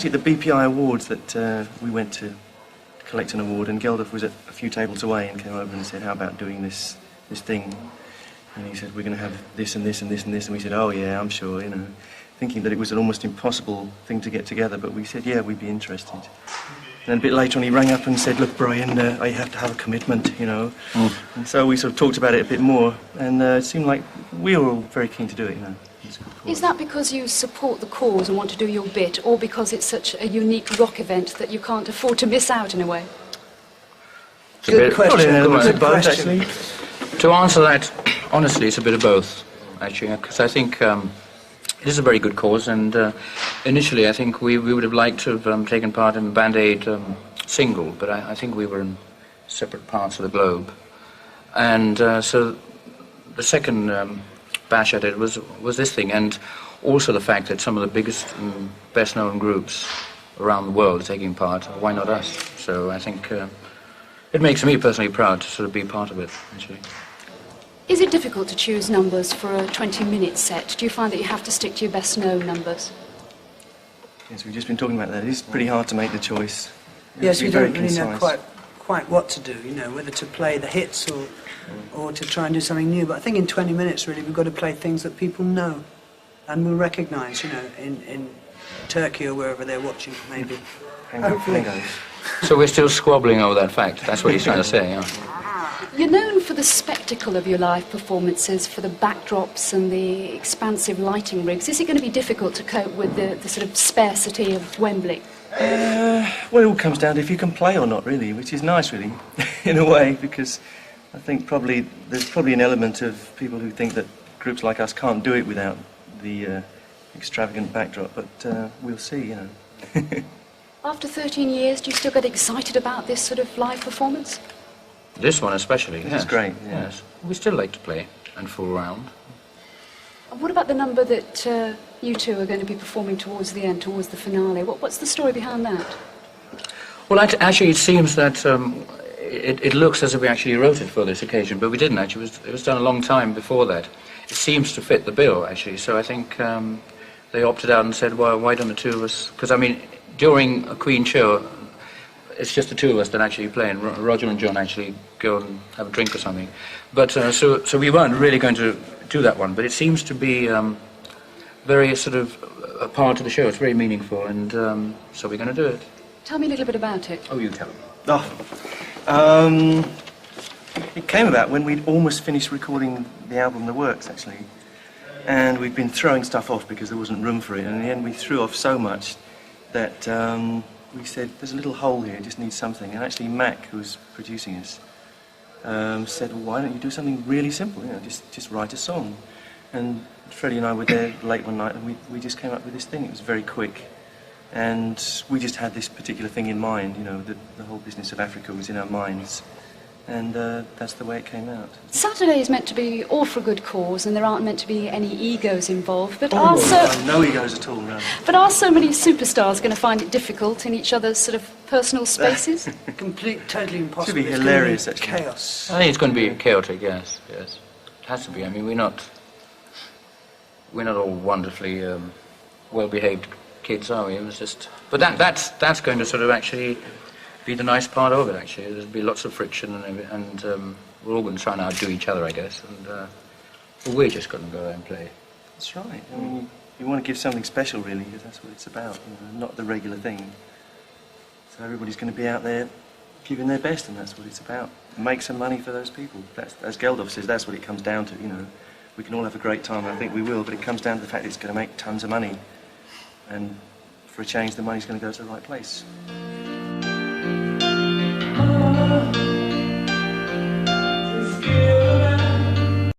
actually at the BPI Awards that we went to collect an award, and Geldof was a few tables away and came over and said, how about doing this thing? And he said, we're going to have this and this and this and this, and we said, oh yeah, I'm sure, you know, thinking that it was an almost impossible thing to get together, but we said, yeah, we'd be interested. And then a bit later on he rang up and said, look, Brian, I have to have a commitment, you know. And so we sort of talked about it a bit more, and it seemed like we were all very keen to do it, you know. Is that because you support the cause and want to do your bit, or because it's such a unique rock event that you can't afford to miss out in a way? Good question. Good both, actually. To answer that, honestly, it's a bit of both, actually, because I think it is a very good cause, and initially I think we would have liked to have taken part in the Band Aid single, but I think we were in separate parts of the globe. And so the second bash at it was this thing, and also the fact that some of the biggest and best-known groups around the world are taking part. Why not us? So I think it makes me personally proud to sort of be part of it, actually. Is it difficult to choose numbers for a 20-minute set? Do you find that you have to stick to your best-known numbers? Yes, we've just been talking about that. It is pretty hard to make the choice. Yes, we don't really know quite what to do, you know, whether to play the hits or to try and do something new. But I think in 20 minutes, really, we've got to play things that people know and will recognise, you know, in Turkey or wherever they're watching, maybe. Hopefully. So we're still squabbling over that fact. That's what he's trying to say, yeah. You're known for the spectacle of your live performances, for the backdrops and the expansive lighting rigs. Is it going to be difficult to cope with the sort of sparsity of Wembley? Well, it all comes down to if you can play or not, really, which is nice, really, in a way, because I think there's probably an element of people who think that groups like us can't do it without the extravagant backdrop, but we'll see, you know. After 13 years, do you still get excited about this sort of live performance? This one especially, yes. It's great, yeah. Yes. We still like to play and fool around. And what about the number that you two are going to be performing towards the end, towards the finale? What's the story behind that? Well, actually, it seems that it looks as if we actually wrote it for this occasion, but we didn't actually. It was done a long time before that. It seems to fit the bill, actually, so I think they opted out and said, well, why don't the two of us... Because, I mean, during a Queen show, it's just the two of us that actually play, and Roger and John actually go and have a drink or something. But so we weren't really going to do that one, but it seems to be very sort of a part of the show. It's very meaningful, and so we're going to do it. Tell me a little bit about it. Oh, you tell them. It came about when we'd almost finished recording the album The Works, actually, and we'd been throwing stuff off because there wasn't room for it, and in the end we threw off so much that we said, there's a little hole here, it just needs something. And actually Mac, who was producing us, said, well, why don't you do something really simple, you know, just write a song. And Freddie and I were there late one night, and we just came up with this thing. It was very quick, and we just had this particular thing in mind, you know, the whole business of Africa was in our minds, and that's the way it came out. Saturday is meant to be all for a good cause, and there aren't meant to be any egos involved, but no egos at all, no. But are so many superstars going to find it difficult in each other's sort of personal spaces? Totally impossible. It should be hilarious, actually. Chaos. I think it's going to be chaotic, yes. It has to be. I mean, we're not all wonderfully well-behaved kids, are we? It was just... But that's going to sort of actually be the nice part of it, actually. There'll be lots of friction, and we're all going to try and outdo each other, I guess, and but we're just going to go there and play. That's right. I mean, you want to give something special, really, because that's what it's about, you know, not the regular thing. So everybody's going to be out there giving their best, and that's what it's about. Make some money for those people. That's, as Geldof says, that's what it comes down to, you know. We can all have a great time, and I think we will, but it comes down to the fact that it's going to make tons of money. And for a change, the money's going to go to the right place.